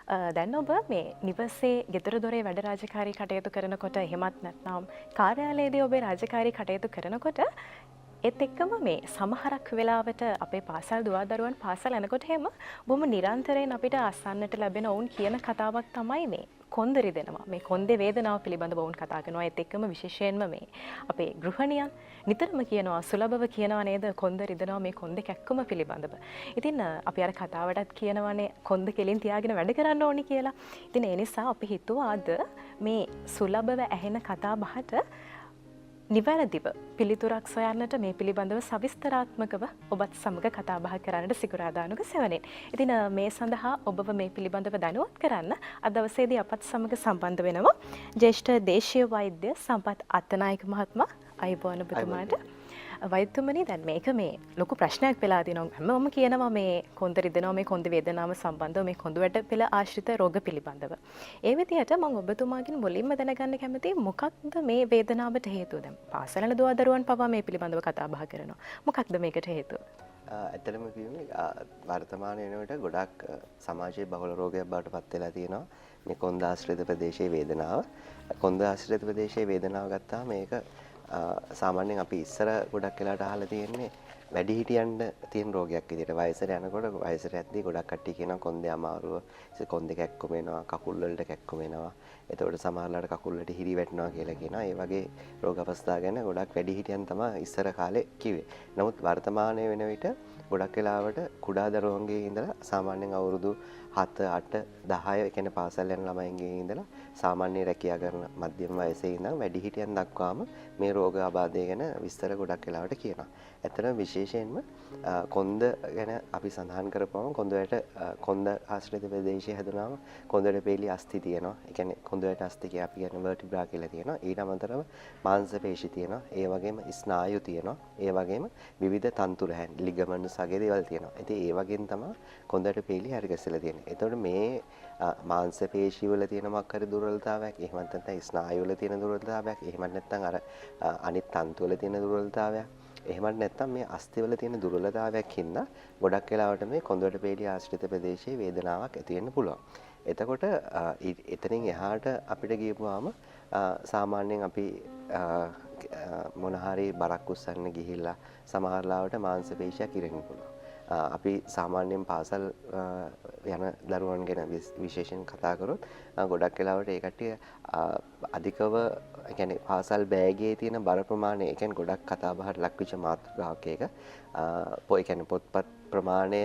දැන් ඔබ මේ නිවසේ ගෙදර දොරේ වැඩ රාජකාරී කටයුතු කරනකොට එහෙමත් නැත්නම් කාර්යාලයේදී ඔබේ රාජකාරී කටයුතු කරනකොට ඒත් එක්කම මේ සමහරක් වෙලාවට අපේ පාසල් දුවදරුවන් පාසල් යනකොට එහෙම බොහොම නිරන්තරයෙන් අපිට අසන්නට ලැබෙන ඔවුන් කියන කතාවක් තමයි මේ කොන්ද රිදෙනවා. මේ කොන්දේ වේදනාව පිළිබඳව ඔවුන් කතා කරනවා. ඒත් එක්කම විශේෂයෙන්ම මේ අපේ ගෘහණියන් නිතරම කියනවා සුලභව කියනවා නේද කොන්ද රිදෙනවා මේ කොන්දේ කැක්කුම පිළිබඳව. ඉතින් අපි අර කතාවටත් කියනවානේ කොන්ද කෙලින් තියාගෙන වැඩ කරන්න ඕනි කියලා. ඉතින් ඒ නිසා අපි හිතුවා අද මේ සුලභව ඇහෙන කතා බහට නිවැරදිව පිළිතුරක් සොයන්නට මේ පිළිබඳව සවිස්තරාත්මකව ඔබත් සමග කතා බහ කරන්නට සිකුරාදානුක සෙවණෙන්. ඉතින් මේ සඳහා ඔබව මේ පිළිබඳව දැනුවත් කරන්න අද දවසේදී අපත් සමග සම්බන්ධ වෙනවා ජ්‍යෙෂ්ඨ දේශීය වෛද්‍ය සම්පත් අත්තනායක මහත්මයා. අයබෝන ඔබතුමාට. වෛද්‍යතුමනි දැන් මේක මේ ලොකු ප්‍රශ්නයක් වෙලා තියෙනවා. හැමෝම කියනවා මේ කොන්ද රිදෙනවා මේ කොන්ද වේදනාව සම්බන්ධව මේ කොන්ද වැට පෙළ ආශ්‍රිත රෝග පිළිබඳව. ඒ විදිහට මම ඔබතුමාගෙන් මුලින්ම දැනගන්න කැමතියි මොකක්ද මේ වේදනාවට හේතුව? දැන් පාසල් යන දුවදරුවන් පවා මේ පිළිබඳව කතා බහ කරනවා. මොකක්ද මේකට හේතුව? ඇත්තටම කියුවේ වර්තමාන වෙනකොට ගොඩක් සමාජයේ බහුල රෝගයක් බවට පත් වෙලා තියෙනවා මේ කොන්ද ආශ්‍රිත ප්‍රදේශයේ වේදනාව. කොන්ද ආශ්‍රිත ප්‍රදේශයේ වේදනාව ගත්තාම මේක සාමාන්‍යයෙන් අපි ඉස්සර ගොඩක් වෙලාට අහලා තියෙන්නේ වැඩිහිටියන්ට තියෙන රෝගයක් විදිහට. වයසට යනකොට වයසට යද්දී ගොඩක් කට්ටිය කියනවා කොන්දේ අමාරුව, කොන්දේ කැක්කුම එනවා, කකුල් වලට කැක්කුම එනවා. එතකොට සමහරලාට කකුල් වලට හිරි වැටෙනවා කියලා කියනවා. ඒ වගේ රෝග අවස්ථා ගැන ගොඩක් වැඩිහිටියන් තමයි ඉස්සර කාලේ කිව්වේ. නමුත් වර්තමානයේ වෙන විට ගොඩක් වෙලාවට කුඩා දරුවන්ගේ ඉඳලා සාමාන්‍යයෙන් අවුරුදු 7, 8, 10 ඒ කියන්නේ පාසල් යන ළමයින්ගේ ඉඳලා සාමාන්‍ය රැකියා කරන මධ්‍යම වයසේ ඉඳන් වැඩිහිටියන් දක්වාම මේ රෝග ආබාධය ගැන විස්තර ගොඩක් වෙලාවට කියනවා. ඇත්තටම විශේෂයෙන්ම කොන්ද ගැන අපි සඳහන් කරපුවම කොන්ද ආශ්‍රිත ප්‍රදේශය හැදුනාම කොන්දට පෙළි අස්ථි තියෙනවා. ඒ කියන්නේ කොන්දට අස්ථි කිය අපි කියන්නේ වර්ටිබ්‍රා කියලා තියෙනවා. ඊට අමතරව මාංශ පේශි තියෙනවා. ඒ වගේම ස්නායු තියෙනවා. ඒ වගේම විවිධ තන්තු රැහැන් ලිගමන්ට්ස් වගේ දේවල් තියෙනවා. ඉතින් ඒ වගේම තමයි කොන්දට පෙළි හරි ගැසලා තියෙන්නේ. එතකොට මේ මාංශ පේශි වල තියෙන මොකක් හරි දුර්වලතාවයක්, එහෙමත් නැත්නම් ස්නායු වල තියෙන දුර්වලතාවයක්, එහෙමත් නැත්නම් අර අනිත් තන්තු වල තියෙන දුර්වලතාවයක්, එහෙමත් නැත්නම් මේ අස්ථි වල තියෙන දුර්වලතාවයක් හින්දා ගොඩක් වෙලාවට මේ කොන්දට පෙළි ආශ්‍රිත ප්‍රදේශයේ වේදනාවක් ඇති වෙන්න පුළුවන්. එතකොට එතනින් එහාට අපිට ගියපුවාම සාමාන්‍යයෙන් අපි මොන හරි බරක් උස්සන්න ගිහිල්ලා සමහර ලාවට මාංශ පේශියක් ඉරෙන්න පුළුවන්. අපි සාමාන්‍යයෙන් පාසල් යන දරුවන් ගැන විශේෂයෙන් කතා කරොත් ගොඩක් වෙලාවට ඒ කට්ටිය අධිකව ඒ කියන්නේ පාසල් බෑගයේ තියෙන බර ප්‍රමාණය ඒ කියන්නේ ගොඩක් කතා බහට ලක්විච්ච මාතෘකාවක් ඒක. ඒ කියන්නේ පොත්පත් ප්‍රමාණය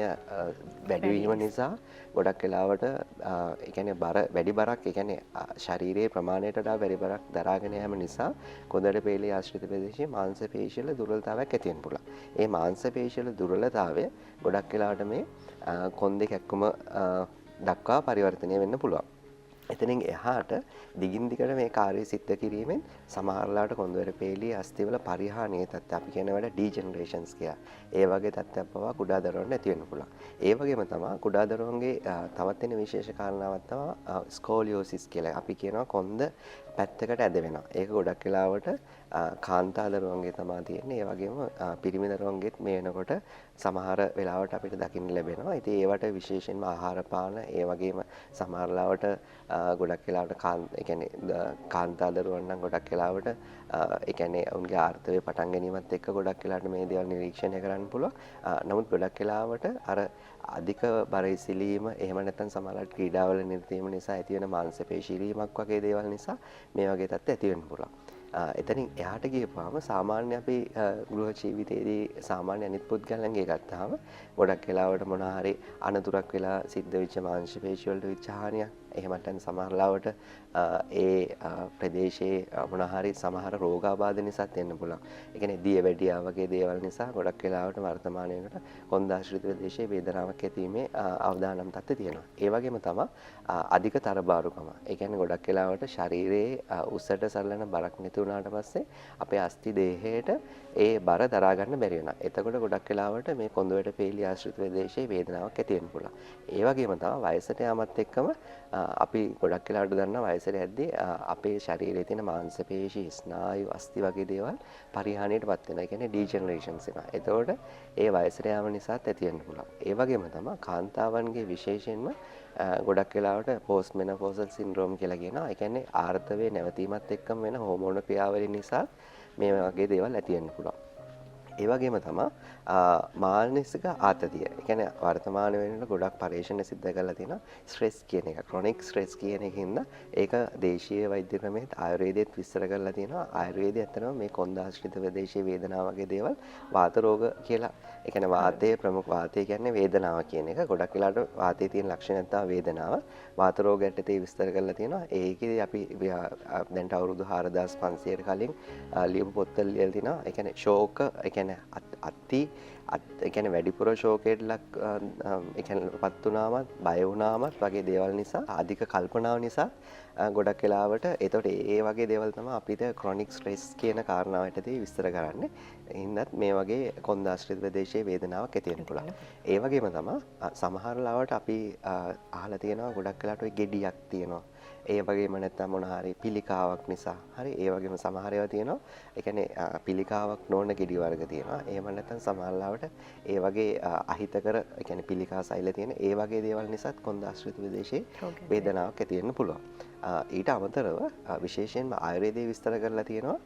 වැඩි වීම නිසා ගොඩක් වෙලාවට ඒ කියන්නේ වැඩි බරක් ඒ කියන්නේ ශරීරයේ ප්‍රමාණයට වඩා වැඩි බරක් දරාගෙන යාම නිසා කොන්දට පෙළේ ආශ්‍රිත ප්‍රදේශයේ මාංශ පේශිවල දුර්වලතාවයක් ඇති වෙන්න පුළුවන්. ඒ මාංශ පේශිවල දුර්වලතාවය ගොඩක් වෙලාවට මේ කොන්දේ කැක්කුම දක්වා පරිවර්තනය වෙන්න පුළුවන්. එතනින් එහාට දිගින් දිගට මේ කාර්යය සිද්ධ කිරීමෙන් සමහරලාට කොන්දට පෙළේ අස්ථිවල පරිහානියේ තත්ත්ව අපි කියන වල ඩීජෙනරේෂන්ස් කියලා. ඒ වගේ තත්ත්වයක් පවා කුඩා දරුවන්ට ඇති වෙන්න පුළුවන්. ඒ වගේම තමයි කුඩා දරුවන්ගේ තවත් වෙන විශේෂ කාරණාවක් තමයි ස්කෝලියෝසිස් කියලා. අපි කියනවා කොන්ද පැත්තකට ඇද වෙනවා. ඒක ගොඩක් වෙලාවට කාන්තා දරුවන්ගේ තමයි තියෙන්නේ. ඒ වගේම පිරිමි දරුවන්ගෙත් මේ වෙනකොට සමහර වෙලාවට අපිට දකින්න ලැබෙනවා. ඉතින් ඒවට විශේෂයෙන්ම ආහාර පාන ඒ වගේම සමහර වෙලාවට ගොඩක් වෙලාවට ඒ කියන්නේ කාන්තා දරුවන් නම් ගොඩක් වෙලාවට ඒ කියන්නේ උන්ගේ ආර්ථවය පටන් ගැනීමත් එක්ක ගොඩක් වෙලාවට මේ දේවල් නිරීක්ෂණය කරන්න පුළුවන්. නමුත් ගොඩක් වෙලාවට අර අධික බර ඉසිලීම එහෙම නැත්නම් සමහරවිට ක්‍රීඩාවල නිරත වීම නිසා ඇති වෙන මාංශ පේශී රීමක් වගේ දේවල් නිසා මේ වගේ තත්ත්ව ඇති වෙන්න පුළුවන්. එතනින් එහාට ගියපුවාම සාමාන්‍ය අපි ගෘහ ජීවිතයේදී සාමාන්‍ය අනිත් පුද්ගලයන්ගේ ගත්තාම ගොඩක් වෙලාවට මොන හරි අනතුරක් වෙලා සිද්ධ වෙච්ච මාංශ පේශී වලට වෙච්ච හානියක් එහෙම නැත්නම් සමහර ලාවට ඒ ප්‍රදේශයේ මොන හරි සමහර රෝගාබාධ නිසාත් වෙන්න පුළුවන්. ඒ කියන්නේ දියවැඩියා වගේ දේවල් නිසා ගොඩක් වෙලාවට වර්තමාන වෙනකොට කොන්ද ආශ්‍රිත ප්‍රදේශයේ වේදනාවක් ඇතිවීමේ අවදානම් තත්ත්වය තියෙනවා. ඒ වගේම තමයි අධික තරබාරුකම. ඒ කියන්නේ ගොඩක් වෙලාවට ශරීරයේ උසට සරලන බරක් නැති වුණාට පස්සේ අපේ අස්ථි දේහයට ඒ බර දරා ගන්න බැරි වෙනවා. එතකොට ගොඩක් වෙලාවට මේ කොන්දවැට පෙළේ ආශ්‍රිත ප්‍රදේශයේ වේදනාවක් ඇති වෙන්න පුළුවන්. ඒ වගේම තමයි වයසට යාමත් එක්කම අපි ගොඩක් වෙලාවට දන්නා වයසට යද්දී අපේ ශරීරයේ තියෙන මාංශ පේශි ස්නායු අස්ථි වගේ දේවල් පරිහානියටපත් වෙනවා. ඒ කියන්නේ ඩීජෙනරේෂන්ස් වෙනවා. එතකොට ඒ වයසට යාම නිසාත් ඇති වෙන්න පුළුවන්. ඒ වගේම තමයි කාන්තාවන්ගේ විශේෂයෙන්ම ගොඩක් වෙලාවට පෝස්ට් මෙනෝපෝසල් සින්ඩ්‍රෝම් කියලා කියනවා. ඒ කියන්නේ ආර්තවයේ නැවතීමත් එක්කම වෙන හෝමෝන ක්‍රියාවලින් නිසා මේ වගේ දේවල් ඇති වෙන්න පුළුවන්. ඒ වගේම තමයි මානසික ආතතිය. ඒ කියන්නේ වර්තමාන වෙනකොට ගොඩක් පරීක්ෂණ සිද්ධ කරලා තියෙනවා ස්ට්‍රෙස් කියන එක. ක්‍රොනික් ස්ට්‍රෙස් කියන එකකින්ද ඒක දේශීය වෛද්‍ය ක්‍රමයේත් ආයුර්වේදයේත් විස්තර කරලා තියෙනවා. ආයුර්වේදයේ ඇත්තටම මේ කොන්දාශ්‍රිත ප්‍රදේශයේ වේදනාව වගේ දේවල් වාත රෝග කියලා. ඒ කියන්නේ වාතයේ ප්‍රමුඛ වාතය කියන්නේ වේදනාව කියන එක. ගොඩක් වෙලාවට වාතයේ තියෙන ලක්ෂණ තමයි වේදනාව. වාත රෝග යටතේ විස්තර කරලා තියෙනවා. ඒකෙදි අපි දැන්ට අවුරුදු 4500කට කලින් ලියපු පොත්වල ලියලා තිනවා. ඒ කියන්නේ ශෝක ඒ කියන්නේ ඒ කියන්නේ වැඩිපුර ශෝකයට ලක් ඒ කියන්නේ පත් වුණාමත් බය වුණාමත් වගේ දේවල් නිසා අධික කල්පනාව නිසා ගොඩක් වෙලාවට එතකොට ඒ වගේ දේවල් තමයි අපිට ක්‍රොනික් ස්ට්‍රෙස් කියන කාරණාව යටතේ විස්තර කරන්නේ. හින්දාත් මේ වගේ කොන්දාශ්‍රිත ප්‍රදේශයේ වේදනාවක් ඇති වෙන්න පුළුවන්. ඒ වගේම තමයි සමහර ලාවට අපි අහලා තියෙනවා ගොඩක් වෙලාවට ওই ගෙඩියක් තියෙනවා. ඒ වගේම නැත්නම් මොන හරි පිළිකාවක් නිසා හරි ඒ වගේම සමහර ඒවා තියෙනවා. ඒ කියන්නේ පිළිකාවක් නොවන ගෙඩි වර්ග තියෙනවා. එහෙම නැත්නම් සමහර ලාවට ඒ වගේ අහිතකර ඒ කියන්නේ පිළිකා සෛල තියෙන ඒ වගේ දේවල් නිසාත් කොන්දාශ්‍රිත ප්‍රදේශයේ වේදනාවක් ඇති වෙන්න පුළුවන්. ඊට අමතරව විශේෂයෙන්ම ආයුර්වේදයේ විස්තර කරලා තියෙනවා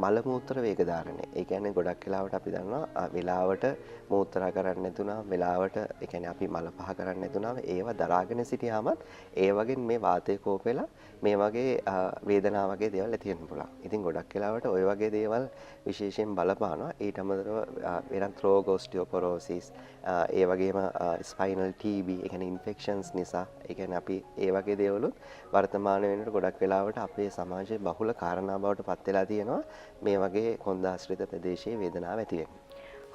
මල මූත්‍ර වේග ධාරණය. ඒ කියන්නේ ගොඩක් වෙලාවට අපි දන්නවා වෙලාවට මූත්‍රා කරන්න නැතුණා වෙලාවට ඒ කියන්නේ අපි මල පහ කරන්න නැතුණාම ඒව දරාගෙන සිටියාමත් ඒ වගේ මේ වාතය කෝපෙලා මේ වගේ වේදනාව වගේ දේවල් ඇති වෙන්න පුළුවන්. ඉතින් ගොඩක් වෙලාවට ওই වගේ දේවල් විශේෂයෙන් බලපානවා. ඊට අමතරව වෙනත් රෝග ඔස්ටියෝපොරෝසිස් ඒ වගේම ස්පයිනල් TB ඒ කියන්නේ ඉන්ෆෙක්ෂන්ස් නිසා ඒ කියන්නේ අපි ඒ වගේ දේවලුත් වර්තමාන වෙනකොට ගොඩක් වෙලාවට අපේ සමාජයේ බහුල කාරණා බවට පත් වෙලා තියෙනවා මේ වගේ කොන්දාශ්‍රිත ප්‍රදේශයේ වේදනාව ඇති වෙන්නේ.